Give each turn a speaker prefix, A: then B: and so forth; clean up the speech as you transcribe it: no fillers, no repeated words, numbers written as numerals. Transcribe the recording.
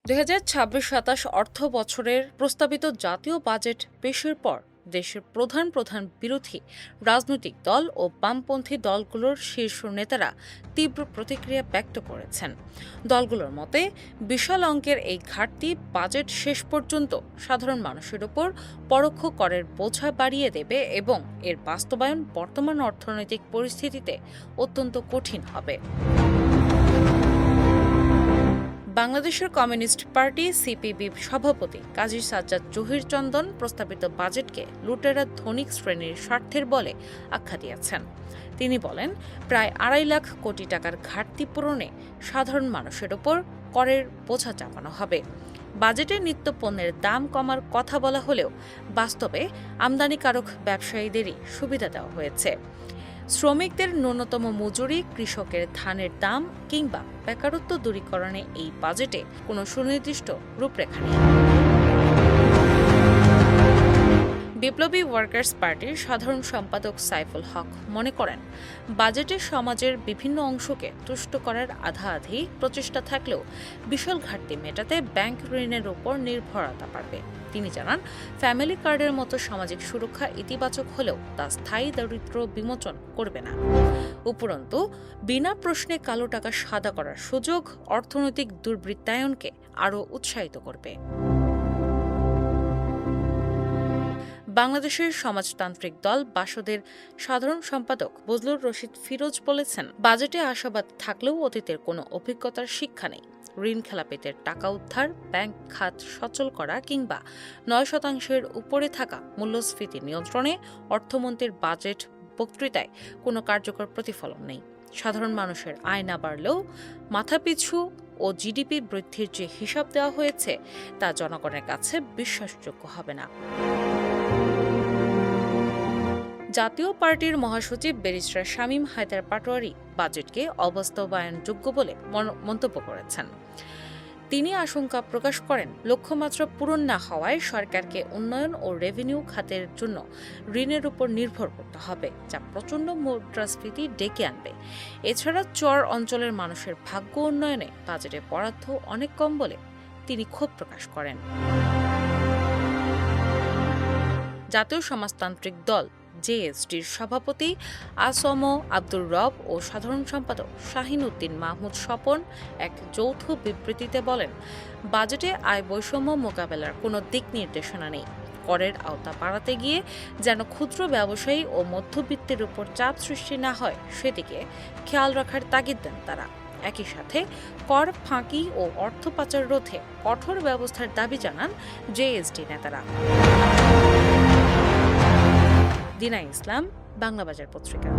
A: 2026-27 অর্থ বছরের প্রস্তাবিত জাতীয় বাজেট পেশের পর দেশের প্রধান প্রধান বিরোধী রাজনৈতিক দল ও বামপন্থী দলগুলোর শীর্ষ নেতারা তীব্র প্রতিক্রিয়া ব্যক্ত করেছেন। দলগুলোর মতে বিশাল অঙ্কের এই ঘাটতি বাজেট শেষ পর্যন্ত সাধারণ মানুষের উপর পরোক্ষ করের বোঝা বাড়িয়ে দেবে এবং এর বাস্তবায়ন বর্তমান অর্থনৈতিক পরিস্থিতিতে অত্যন্ত কঠিন হবে। বাংলাদেশের কমিউনিস্ট পার্টি সিপিবি সভাপতি কাজী সাজ্জাদ জহির চন্দন প্রস্তাবিত বাজেটকে লুটেরা ধনিক শ্রেণীর স্বার্থের বলে আখ্যা দিয়েছেন। তিনি বলেন, প্রায় 2.5 লাখ কোটি টাকার ঘাটতি পূরণে সাধারণ মানুষের ওপর করের বোঝা চাপানো হবে। বাজেটে নিত্যপণ্যের দাম কমার কথা বলা হলেও বাস্তবে আমদানিকারক ব্যবসায়ীদেরই সুবিধা দেওয়া হয়েছে। শ্রমিকদের ন্যূনতম মজুরি, কৃষকের ধানের দাম কিংবা বেকারত্ব দূরীকরণে এই বাজেটে কোনো সুনির্দিষ্ট রূপরেখা নেই। বিপ্লবী ওয়ার্কার্স পার্টির সাধারণ সম্পাদক সাইফুল হক মনে করেন, বাজেটে সমাজের বিভিন্ন অংশকে তুষ্ট করার আধা-আধি প্রচেষ্টা থাকলেও বিশাল ঘাটতি মেটাতে ব্যাংক ঋণের উপর নির্ভরতা বাড়বে। তিনি জানান, ফ্যামিলি কার্ডের মতো সামাজিক সুরক্ষা ইতিবাচক হলেও তা স্থায়ী দারিদ্র্য বিমোচন করবে না। উপরন্তু বিনা প্রশ্নে কালো টাকা সাদা করার সুযোগ অর্থনৈতিক দুর্বৃত্তায়নকে আরও উৎসাহিত করবে। বাংলাদেশের সমাজতান্ত্রিক দল বাসদের সাধারণ সম্পাদক বজলুর রশিদ ফিরোজ বলেছেন, বাজেটে আশাবাদ থাকলেও অতীতের কোনো অভিজ্ঞতার শিক্ষা নেই। ঋণ খেলাপিদের টাকা উদ্ধার, ব্যাংক খাত সচল করা কিংবা 9% উপরে থাকা মূল্যস্ফীতি নিয়ন্ত্রণে অর্থমন্ত্রীর বাজেট বক্তৃতায় কোনো কার্যকর প্রতিফলন নেই। সাধারণ মানুষের আয় না বাড়লেও মাথাপিছু ও জিডিপি বৃদ্ধির যে হিসাব দেওয়া হয়েছে তা জনগণের কাছে বিশ্বাসযোগ্য হবে না। জাতীয় পার্টির মহাসচিব ব্যারিস্টার শামীম হায়দার পাটোয়ারি বাজেটকে অবাস্তবায়নযোগ্য বলে মন্তব্য করেছেন। তিনি আশঙ্কা প্রকাশ করেন, লক্ষ্যমাত্রা পূরণ না হওয়ায় সরকারকে উন্নয়ন ও রেভিনিউ খাতের জন্য ঋণের উপর নির্ভর করতে হবে, যা প্রচণ্ড মুদ্রাস্ফীতি ডেকে আনবে। এছাড়া চর অঞ্চলের মানুষের ভাগ্য উন্নয়নে বাজেটে বরাদ্দ অনেক কম বলে তিনি ক্ষোভ প্রকাশ করেন। জাতীয় সমাজতান্ত্রিক দল জেএসডির সভাপতি আসম আব্দুর রব ও সাধারণ সম্পাদক শাহিন উদ্দিন মাহমুদ স্বপন এক যৌথ বিবৃতিতে বলেন, বাজেটে আয় বৈষম্য মোকাবেলার কোনো দিক নির্দেশনা নেই। করের আওতা বাড়াতে গিয়ে যেন ক্ষুদ্র ব্যবসায়ী ও মধ্যবিত্তের উপর চাপ সৃষ্টি না হয় সেদিকে খেয়াল রাখার তাগিদ দেন তারা। একই সাথে কর ফাঁকি ও অর্থ পাচার রোধে কঠোর ব্যবস্থার দাবি জানান জেএসডি নেতারা। দিনা ইসলাম, বাংলা বাজার পত্রিকা।